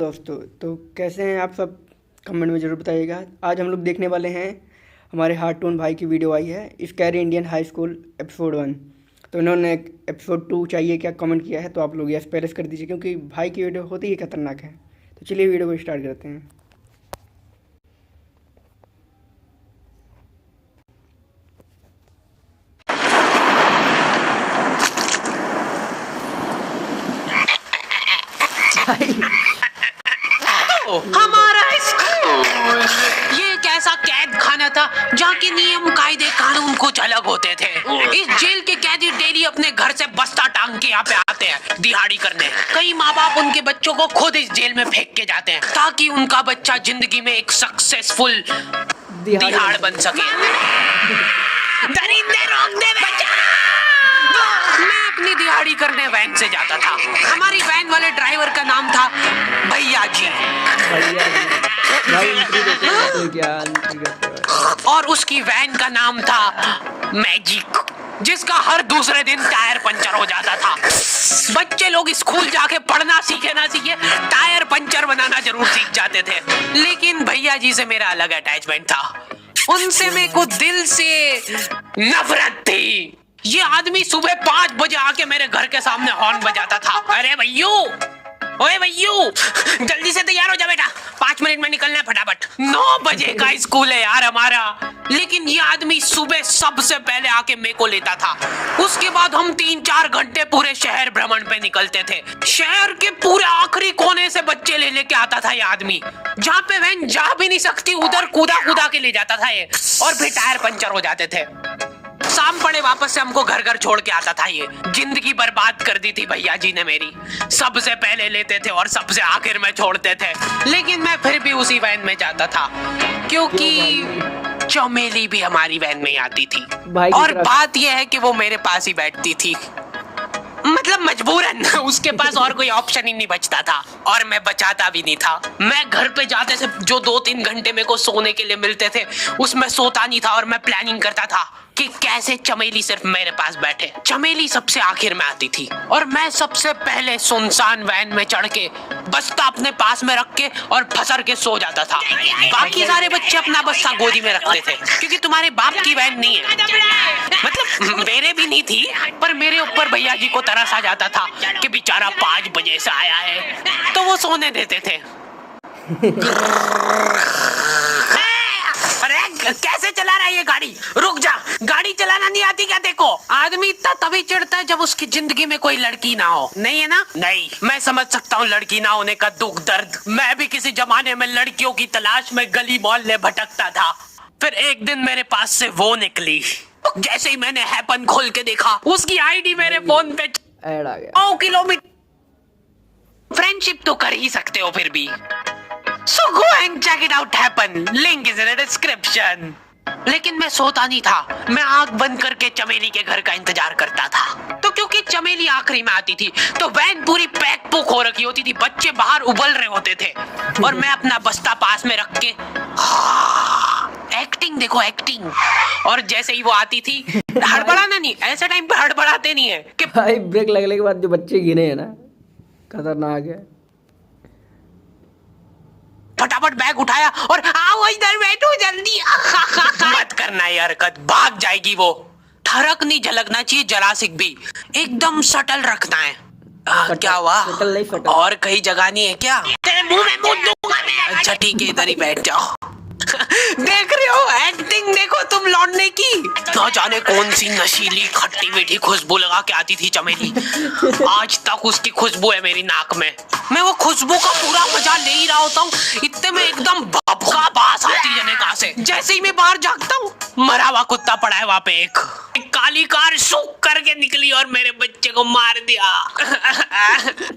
दोस्तों, तो कैसे हैं आप सब? कमेंट में ज़रूर बताइएगा। आज हम लोग देखने वाले हैं, हमारे हार्टून भाई की वीडियो आई है, scary Indian high school episode 1। तो इन्होंने एपिसोड 2 चाहिए क्या कमेंट किया है, तो आप लोग यस प्रेस कर दीजिए क्योंकि भाई की वीडियो होती ही खतरनाक है। तो चलिए वीडियो को स्टार्ट करते हैं। हमारा स्कूल ये एक ऐसा कैद खाना था जहाँ के नियम कायदे कानून कुछ अलग होते थे। इस जेल के कैदी डेली अपने घर से बस्ता टांग के यहाँ पे आते हैं दिहाड़ी करने। कई माँ बाप उनके बच्चों को खुद इस जेल में फेंक के जाते हैं ताकि उनका बच्चा जिंदगी में एक सक्सेसफुल दिहाड़ बन सके। दरिंदे रोक दे बच्चा। मैं अपनी दिहाड़ी करने वैन से जाता था। हमारी वैन वाले ड्राइवर का नाम था भैया जी। और उसकी वैन का नाम था मैजिक, जिसका हर दूसरे दिन टायर पंचर हो जाता था। बच्चे लोग स्कूल जाके पढ़ना सीखे ना सीखे, टायर पंचर बनाना जरूर सीख जाते थे। लेकिन भैया जी से मेरा अलग अटैचमेंट था। उनसे मेरे को दिल से नफरत थी। ये आदमी सुबह 5 बजे आके मेरे घर के सामने हॉर्न बजाता था। अरे भैयू, ओए भैयू, जल्दी से तैयार हो जा बेटा, 5 मिनट में निकलना है फटाफट। 9 बजे का स्कूल है यार हमारा। लेकिन ये आदमी सुबह सबसे पहले आके मेरे को लेता था। उसके बाद हम 3-4 घंटे पूरे शहर भ्रमण पे निकलते थे। शहर के पूरे आखिरी कोने से बच्चे ले लेके आता था ये आदमी। जहाँ पे वैन जा भी नहीं सकती उधर कूदा कूदा के ले जाता था ये, और फिर टायर पंचर हो जाते थे। शाम पड़े वापस से हमको घर घर छोड़ के आता था ये। जिंदगी बर्बाद कर दी थी भैया जी ने मेरी। सबसे पहले लेते थे और सबसे आखिर में छोड़ते थे। लेकिन मैं फिर भी उसी वैन में जाता था क्योंकि चमेली भी हमारी वैन में आती थी। और बात यह है कि वो मेरे पास ही बैठती थी, मतलब मजबूरन। उसके पास और कोई ऑप्शन ही नहीं बचता था और मैं बचाता भी नहीं था। मैं घर पे जाते से जो 2-3 घंटे मेरे को सोने के लिए मिलते थे उसमें सोता नहीं था और मैं प्लानिंग करता था कि कैसे चमेली सिर्फ मेरे पास बैठे। चमेली सबसे आखिर में आती थी और मैं सबसे पहले सुनसान वैन में चढ़ के बस्ता अपने पास में रख के और फसर के सो जाता था। बाकी सारे बच्चे अपना बस्ता गोदी में रखते थे क्योंकि तुम्हारे बाप की वैन नहीं है, मतलब मेरे भी नहीं थी। पर मेरे ऊपर भैया जी को तरस आ जाता था कि बेचारा 5 बजे से आया है, तो वो सोने देते थे। कैसे चला रहा है ये गाड़ी? रुक जा, गाड़ी चलाना नहीं आती क्या? देखो, आदमी इतना तभी चिढ़ता है जब उसकी जिंदगी में कोई लड़की ना हो। नहीं है ना? नहीं, मैं समझ सकता हूँ लड़की ना होने का दुख दर्द। मैं भी किसी जमाने में लड़कियों की तलाश में गली मोहल्ले भटकता था। फिर एक दिन मेरे पास से वो निकली। जैसे ही मैंने हैपन खोल के देखा, उसकी आईडी मेरे फोन पे ऐड आ गया। 9 किलोमीटर। फ्रेंडशिप तो कर ही सकते हो फिर भी। So go and check it out happen. Link is in the description. लेकिन मैं सोता नहीं था। मैं आंख बंद करके चमेली के घर का इंतजार करता था। तो क्योंकि चमेली आखिरी में आती थी तो वैन पूरी पैक पुक हो रखी होती थी। बच्चे बाहर उबल रहे होते थे और मैं अपना बस्ता पास में रख के एक्टिंग देखो, एक्टिंग। और जैसे ही वो आती थी, हड़बड़ाना नहीं, ऐसे टाइम पे हड़बड़ाते नहीं है कि भाई ब्रेक लगने के बाद जो बच्चे गिरे हैं ना, खतरनाक है। फटाफट बैग उठाया और आओ इधर बैठो जल्दी। मत करना ये हरकत, भाग जाएगी वो। ठरक नहीं झलकना चाहिए, जरासिक भी एकदम सटल रखना है। क्या हुआ? और कहीं जगह नहीं है क्या? तेरे मुंह में मुंह दूंगा मैं। अच्छा ठीक है, इधर ही बैठ जाओ। देख रहे हो एक्टिंग देखो तुम लौटने की। ना जाने कौन सी नशीली खट्टी मीठी खुशबू लगा के आती थी चमेली। आज तक उसकी खुशबू है मेरी नाक में। मैं वो खुशबू का पूरा मजा ले ही रहा होता हूँ, इतने में एकदम भभका बास आती है जनेका से। जैसे ही मैं बाहर झांकता हूँ, मरा हुआ कुत्ता पड़ा है वहाँ पे। एक काली कार शुक करके निकली और मेरे बच्चे को मार दिया।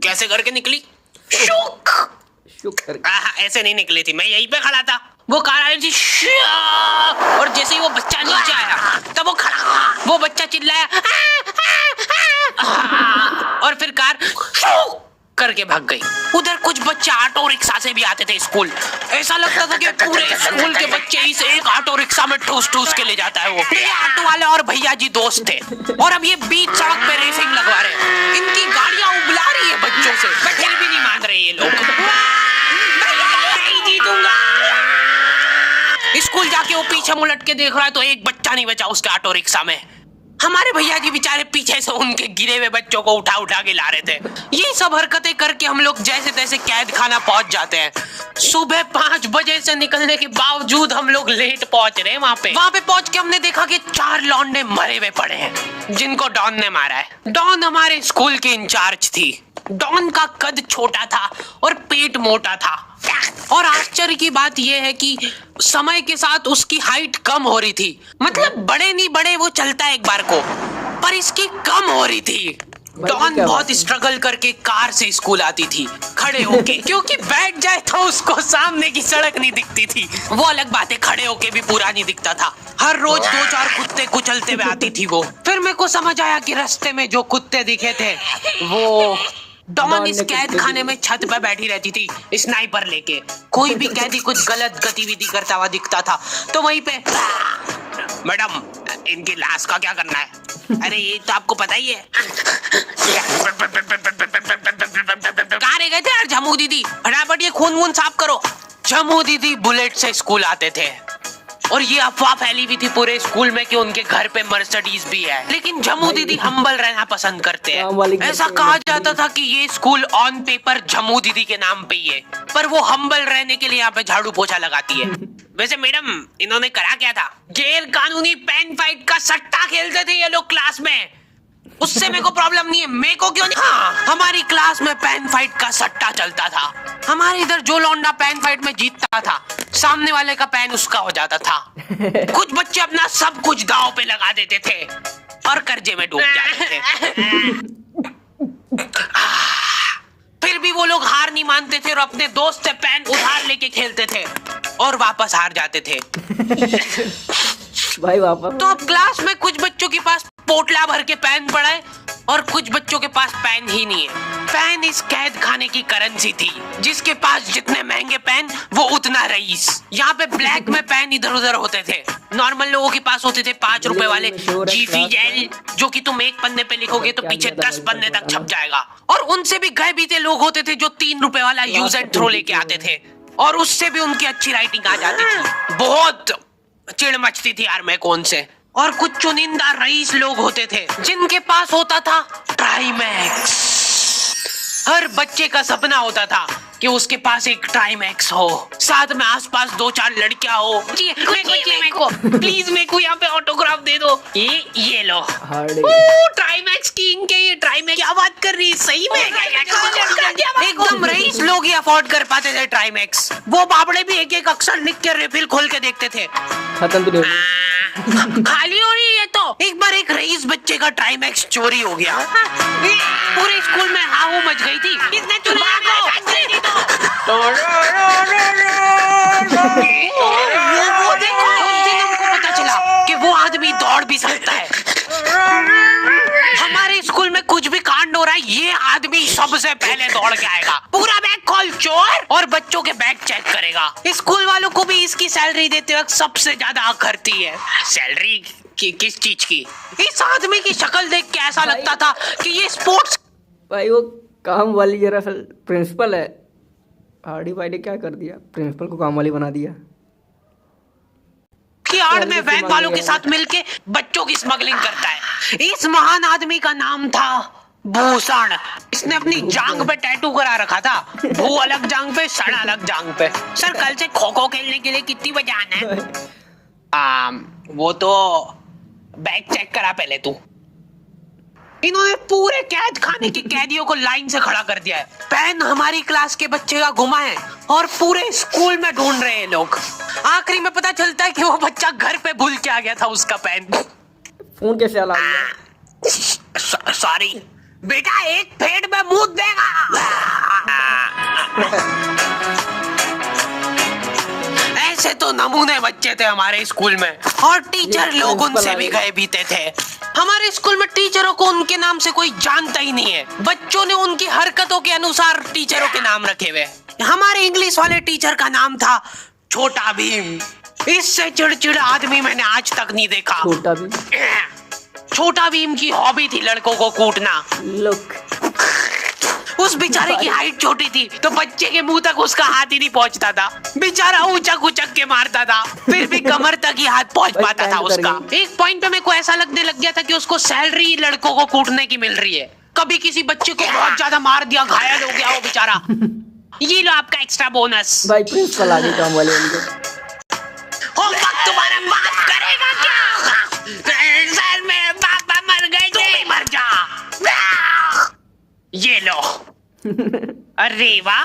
कैसे करके निकली? शुक करके। ऐसे नहीं निकली थी, मैं यहीं पे खड़ा था, वो कार आई थी और जैसे ही वो बच्चा नीचे आया तब वो खड़ा, वो बच्चा चिल्लाया और फिर कार करके भाग गई। उधर कुछ बच्चे ऑटो रिक्शा से भी आते थे स्कूल। ऐसा लगता था कि पूरे स्कूल के बच्चे इस एक ऑटो रिक्शा में ठूस ठूस के ले जाता है वो। ये ऑटो वाले और भैया जी दोस्त थे और अब ये बीच सड़क पे रेसिंग लगवा रहे हैं। इनकी गाड़ियां उबला रही है बच्चों से, फिर भी नहीं मान रहे ये लोग। स्कूल जाके वो पीछे मुलट के देख रहा है तो एक बच्चा नहीं बचा उसके ऑटो रिक्शा में। हमारे भैया जी बेचारे पीछे से उनके गिरे हुए बच्चों को उठा उठा के ला रहे थे। ये सब हरकतें करके हम लोग जैसे तैसे कैद खाना पहुंच जाते हैं। सुबह 5 बजे से निकलने के बावजूद हम लोग लेट पहुंच रहे हैं वहां पे पहुंच के हमने देखा कि 4 लौंडे मरे हुए पड़े हैं जिनको डॉन ने मारा है। डॉन हमारे स्कूल की इंचार्ज थी। डॉन का कद छोटा था और पेट मोटा था और आश्चर्य की बात यह है कि समय के साथ उसकी हाइट कम हो रही थी। मतलब बड़े नहीं बड़े वो चलता है एक बार को, पर इसकी कम हो रही थी। डॉन बहुत स्ट्रगल करके कार से स्कूल आती थी खड़े होके, क्योंकि बैठ जाए तो उसको सामने की सड़क नहीं दिखती थी। वो अलग बात है, खड़े होके भी पूरा नहीं दिखता था। हर रोज 2-4 कुत्ते कुचलते हुए आती थी वो। फिर मेरे को समझ आया कि रास्ते में जो कुत्ते दिखे थे वो डॉन इस कैद खाने में छत पे बैठी रहती थी स्नाइपर लेके। कोई भी कैदी कुछ गलत गतिविधि करता हुआ दिखता था तो वहीं पे, मैडम इनकी लाश का क्या करना है? अरे ये तो आपको पता ही है। कहाँ रह गए थे यार झमू दीदी, फटाफट ये खून वून साफ करो। झमू दीदी बुलेट से स्कूल आते थे और ये अफवाह फैली हुई थी पूरे स्कूल में कि उनके घर पे मर्सिडीज भी है। लेकिन झमू दीदी हम्बल रहना पसंद करते हैं। ऐसा कहा जाता था कि ये स्कूल ऑन पेपर झमू दीदी के नाम पे ही है, पर वो हम्बल रहने के लिए यहाँ पे झाड़ू पोछा लगाती है। वैसे मैडम इन्होंने करा क्या था? गैर कानूनी पेन फाइट का सट्टा खेलते थे ये लोग क्लास में। उससे मेरे को प्रॉब्लम नहीं है, मेरे को क्यों नहीं? हाँ, हमारी क्लास में पेन फाइट का सट्टा चलता था। हमारे इधर जो लौंडा पेन फाइट में जीतता था सामने वाले का पेन उसका हो जाता था। कुछ बच्चे अपना सब कुछ दांव पे लगा देते थे और कर्जे में डूब जाते थे। फिर भी वो लोग हार नहीं मानते थे और अपने दोस्त से पेन उधार लेके खेलते थे और वापस हार जाते थे। भाई वापस। तो अब क्लास में कुछ बच्चों के पास पोटला भर के पेन पड़ा है और कुछ बच्चों के पास पेन ही नहीं है। पेन इस कैद खाने की करेंसी थी। जिसके पास जितने महंगे पेन वो उतना रईस। यहाँ पे ब्लैक में पेन इधर उधर होते थे। नॉर्मल लोगों के पास होते थे 5 रुपए वाले जीफी जेल, जो कि तुम एक पन्ने पे लिखोगे तो पीछे 10 पन्ने तक छप जाएगा। और उनसे भी गए बीते लोग होते थे जो 3 रुपए वाला यूज एंड थ्रो लेके आते थे और उससे भी उनकी अच्छी राइटिंग आ जाती थी। बहुत चिढ़ मचती थी यार मैं कौन से। और कुछ चुनिंदा रईस लोग होते थे जिनके पास होता था ट्राइमैक्स। हर बच्चे का सपना होता था कि उसके पास एक ट्राइमैक्स हो, साथ में आसपास 2-4 लड़कियां हो। मेरे को प्लीज मेरे को यहाँ पे ऑटोग्राफ दे दो। ये लो ट्राइमैक्स किंग के। ये ट्राइमैक्स क्या बात कर रही है, सही में एकदम रईस लोग ही अफोर्ड कर पाते थे ट्राइमैक्स। वो बाबड़े भी एक एक अक्षर लिख के रिफिल खोल के देखते थे। खत्म तो नहीं खाली हो रही है। तो एक बार एक रईस बच्चे का ट्राइमैक्स चोरी हो गया। पूरे स्कूल में हाहू मच गई थी। किसने चुराया? वो देखो, उस दिन हमको पता चला कि वो आदमी दौड़ भी सकता है। हमारे स्कूल में कुछ भी कांड हो रहा है ये आदमी सबसे पहले दौड़ के आएगा, पूरा बैग खोल चोर, और बच्चों के बैग चेक करेगा। स्कूल वालों को भी इसकी सैलरी देते वक्त सबसे ज्यादा आखरती है। सैलरी की किस चीज की? इस आदमी की शक्ल देख के ऐसा लगता था कि ये स्पोर्ट्स। भाई वो काम वाली जरा प्रिंसिपल है। हार्डी भाई ने क्या कर दिया, प्रिंसिपल को काम वाली बना दिया। की आड़ में वैन वालों के साथ मिलके बच्चों की स्मगलिंग करता है। इस महान आदमी का नाम था भूषण। इसने अपनी जांग पे टैटू करा रखा था, भू अलग जांग पे, सण अलग जांग पे। सर कल से खो खो खेलने के लिए कितनी बजे आना है? वो तो बैग चेक करा पहले तू। इन्होंने पूरे कैद खाने के कैदियों को लाइन से खड़ा कर दिया है। पेन हमारी क्लास के बच्चे का गुमा है और पूरे स्कूल में ढूंढ रहे हैं लोग। आखिरी में पता चलता है कि वो बच्चा घर पे भूल के आ गया था उसका पेन। फोन कैसे अलाउ किया? सॉरी बेटा, एक फेड में मुंह देगा। ऐसे तो नमूने बच्चे थे हमारे स्कूल में, और टीचर लोग उनसे भी गए बीते थे। हमारे स्कूल में टीचरों को उनके नाम से कोई जानता ही नहीं है। बच्चों ने उनकी हरकतों के अनुसार टीचरों के नाम रखे हुए। हमारे इंग्लिश वाले टीचर का नाम था छोटा भीम। इससे चिड़चिड़ आदमी मैंने आज तक नहीं देखा। छोटा भीम। छोटा भीम की हॉबी थी लड़कों को कूटना। लुक उस बेचारे की हाइट छोटी थी तो बच्चे के मुंह तक उसका हाथ ही नहीं पहुंचता था। बेचारा ऊंचक उचक के मारता था, फिर भी कमर तक ही हाथ पहुंच पाता था उसका। एक पॉइंट पे मेरे को ऐसा लगने लग गया था कि उसको सैलरी लड़कों को कूटने की मिल रही है। कभी किसी बच्चे को बहुत ज्यादा मार दिया, घायल हो गया वो बेचारा, ये लो आपका एक्स्ट्रा बोनस। भाई प्रिंसिपल आगे काम वाले उनके। होमवर्क तुम्हारा बाप करेगा क्या? सर मेरे पापा मर गए, तू भी मर जा। ये लो। अरे वाह,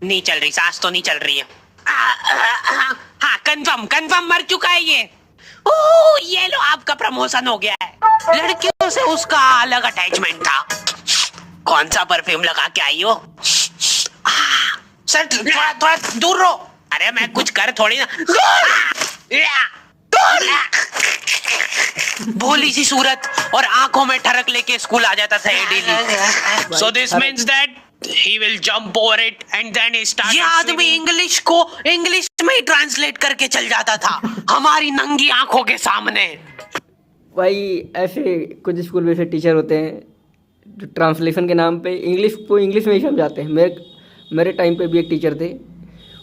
नहीं चल रही सांस, तो नहीं चल रही है। हाँ कंफर्म मर चुका है ये। ओह ये लो, आपका प्रमोशन हो गया है। लड़कियों से उसका अलग अटैचमेंट था। कौन सा परफ्यूम लगा के आई हो? सर थोड़ा दूर रहो। अरे मैं कुछ कर थोड़ी ना। भोली सी सूरत और आंखों में ठरक लेके स्कूल आ जाता था ये daily. So this means that he will jump over it and then he started. ये आदमी इंग्लिश को इंग्लिश में ही ट्रांसलेट करके चल जाता था हमारी नंगी आंखों के सामने। भाई ऐसे कुछ स्कूल में ऐसे टीचर होते हैं जो ट्रांसलेशन के नाम पे इंग्लिश को इंग्लिश में ही समझाते हैं। मेरे टाइम पे भी एक टीचर थे,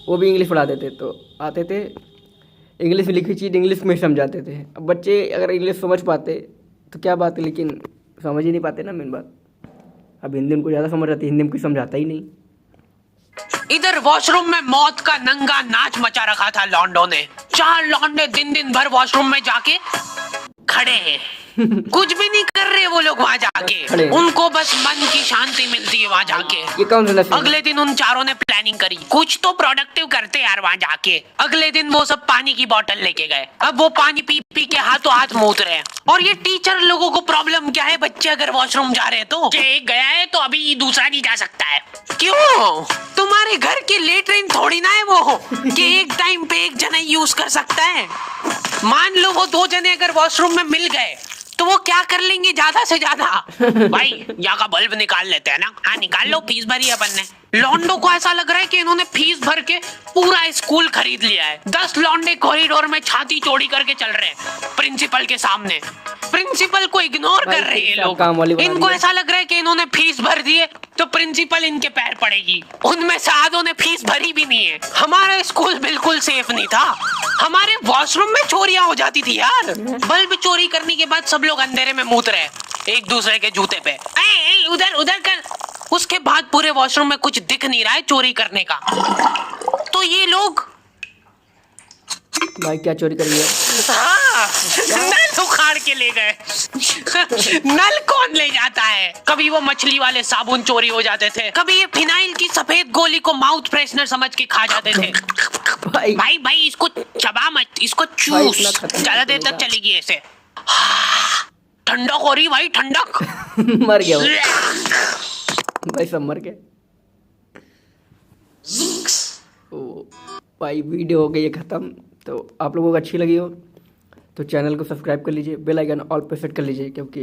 वो भी इंग्लिश पढ़ाते थे, तो आते थे इंग्लिश में लिखी चीज़ इंग्लिश में समझाते थे। अब बच्चे अगर इंग्लिश समझ पाते तो क्या बात है, लेकिन समझ ही नहीं पाते ना मेन बात। अब हिंदी उनको ज़्यादा समझ आती है, हिंदी में कोई समझाता ही नहीं। इधर वॉशरूम में मौत का नंगा नाच मचा रखा था लॉन्डो ने। 4 लॉन्डे दिन भर वॉशरूम में जाके खड़े हैं, कुछ भी नहीं कर रहे वो लोग वहाँ जाके। उनको बस मन की शांति मिलती है वहाँ जाके। ये कौन सा नशा? अगले दिन उन चारों ने प्लानिंग करी, कुछ तो प्रोडक्टिव करते यार वहाँ जाके। अगले दिन वो सब पानी की बोतल लेके गए। अब वो पानी पी पी के हाथों हाथ मूत रहे हैं। और ये टीचर लोगों को प्रॉब्लम क्या है, बच्चे अगर वॉशरूम जा रहे हैं तो एक गया है तो अभी दूसरा नहीं जा सकता है। क्यों? तुम्हारे घर के लेटरिन थोड़ी ना है वो कि एक टाइम पे एक जना यूज कर सकता है। मान लो वो 2 जने अगर वॉशरूम में मिल गए तो वो क्या कर लेंगे ज्यादा से ज्यादा? भाई यहाँ का बल्ब निकाल लेते हैं ना। हाँ निकाल लो, फीस भरी है अपन ने। लॉन्डो को ऐसा लग रहा है कि इन्होंने फीस भर के पूरा स्कूल खरीद लिया है। 10 लॉन्डे कॉरिडोर में छाती चौड़ी करके चल रहे हैं प्रिंसिपल के सामने। प्रिंसिपल को इग्नोर कर रहे हैं लोग। इनको ऐसा लग रहा है कि इन्होंने फीस भर दी है तो प्रिंसिपल इनके पैर पड़ेगी। उनमें से आधों ने फीस भरी भी नहीं है। हमारा स्कूल बिल्कुल सेफ नहीं था। हमारे वॉशरूम में चोरियां हो जाती थी यार। बल्ब चोरी करने के बाद सब लोग अंधेरे में मूत रहे एक दूसरे के जूते पे। उधर कर। उसके बाद पूरे वॉशरूम में कुछ दिख नहीं रहा है चोरी करने का। तो ये लोग भाई क्या चोरी करेंगे? हाँ, नल उखाड़ के ले गए। नल कौन ले जाता है? कभी वो मछली वाले साबुन चोरी हो जाते थे, कभी ये फिनाइल की सफेद गोली को माउथ फ्रेशनर समझ के खा जाते थे। भाई इसको चबा मत, इसको चूस, ज्यादा देर तक चलेगी ऐसे। ठंडक हो रही भाई, ठंडक। मर गया भाई, सब मर गए। भाई वीडियो हो गई है ख़त्म। तो आप लोगों को अच्छी लगी हो तो चैनल को सब्सक्राइब कर लीजिए, बेल आइकन ऑल पे सेट कर लीजिए, क्योंकि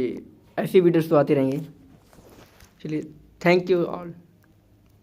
ऐसी वीडियोस तो आती रहेंगी। चलिए, थैंक यू ऑल।